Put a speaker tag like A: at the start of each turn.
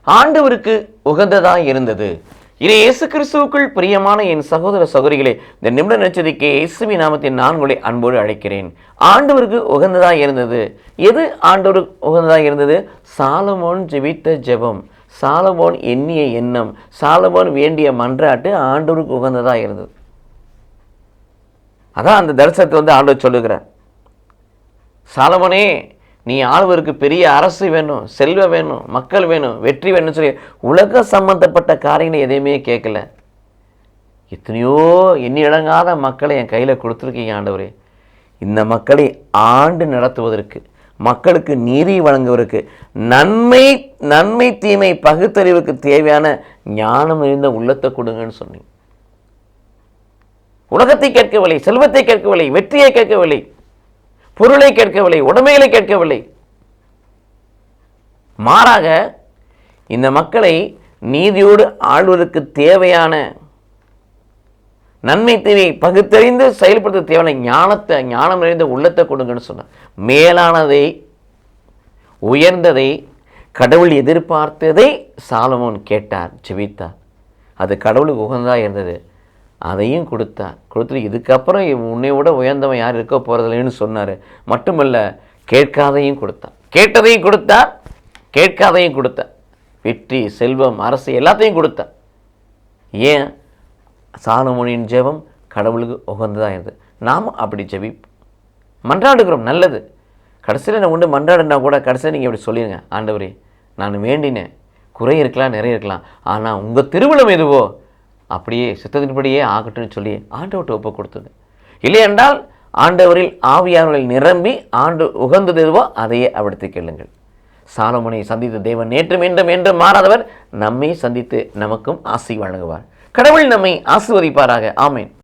A: ஆண்டவருக்கு உகந்ததாய் இருந்தது. இனி இயேசு கிறிஸ்துவுக்குள் பிரியமான என் சகோதர சகோதரிகளே, இந்த நிமிட நட்சத்திரಕ್ಕೆ இயேசுவின் நாமத்தில் நான் உங்களை அன்போடு அழைக்கிறேன். ஆண்டவருக்கு உகந்ததாய் இருந்தது. எது ஆண்டவருக்கு உகந்ததாய் இருந்தது? சாலமோன் ஜெபித்த ஜெபம், சாலமோன் எண்ணிய எண்ணம், சாலமோன் வேண்டிய மன்றாட்டு ஆண்டவருக்கு உகந்ததாக இருந்தது. அதான் அந்த தரிசனத்தை ஆண்டவர் சொல்லுகிறார், சாலமோனே, நீ ஆளுவருக்கு பெரிய அரசு வேணும், செல்வம் வேணும், மக்கள் வேணும், வெற்றி வேணும்னு சொல்லி உலக சம்பந்தப்பட்ட காரியங்களை எதையுமே கேட்கல. எத்தனையோ எண்ணி அடங்காத மக்களை என் கையில் கொடுத்துருக்கீங்க ஆண்டவரே. இந்த மக்களை ஆண்டு நடத்துவதற்கு, மக்களுக்கு நீதி வழங்குவதற்கு, நன்மை தீமை பகுத்தறிவுக்கு தேவையான ஞானம் இருந்த உள்ளத்தை கொடுங்கன்னு சொன்னீங்க. உலகத்தை கேட்கவில்லை, செல்வத்தை கேட்கவில்லை, வெற்றியை கேட்கவில்லை, பொருளை கேட்கவில்லை, உடைமைகளை கேட்கவில்லை. மாறாக இந்த மக்களை நீதியோடு ஆள்வதற்கு தேவையான நன்மை தீமை பகுத்தறிந்து செயல்படுத்த தேவையான ஞானம் நிறைந்த உள்ளத்தை கொடுங்கன்னு சொன்னார். மேலானதை, உயர்ந்ததை, கடவுள் எதிர்பார்த்ததை சாலமோன் கேட்டார், ஜெபித்தார். அது கடவுளுக்கு உகந்ததாக இருந்தது. அதையும் கொடுத்துட்டு இதுக்கப்புறம் உன்னை விட உயர்ந்தவன் யார் இருக்க போகிறதில்லைன்னு சொன்னார். மட்டுமல்ல, கேட்காதையும் கொடுத்தார், கேட்டதையும் கொடுத்தார், கேட்காதையும் கொடுத்தார். வெற்றி, செல்வம், அரசு எல்லாத்தையும் கொடுத்தார். ஏன்? சாலமோனின் ஜெபம் கடவுளுக்கு உகந்ததாக இருந்தது. நாம் அப்படி ஜெபிப்போம், மன்றாடுகிறோம், நல்லது. கடைசியில் நான் உண்டு மன்றாடுனா கூட கடைசியில் நீங்கள் இப்படி சொல்லிடுங்க, ஆண்டவரே, நான் வேண்டினேன், குறை இருக்கலாம், நிறைய இருக்கலாம், ஆனால் உங்கள் திருவிழம் எதுவோ அப்படியே சித்தத்தின்படியே ஆகட்டும்னு சொல்லி ஆண்டவர்கிட்ட ஒப்பு கொடுத்தது. இல்லையென்றால் ஆண்டவரில் ஆவியானவர்கள் நிரம்பி ஆண்டு உகந்தது எதுவோ அதையே அவடுத்து கேளுங்கள். சாலமோனை சந்தித்த தேவன் நேற்றும் என்றும் மாறாதவர். நம்மை சந்தித்து நமக்கும் ஆசி வழங்குவார். கடவுள் நம்மை ஆசீர்வதிப்பாராக. ஆமென்.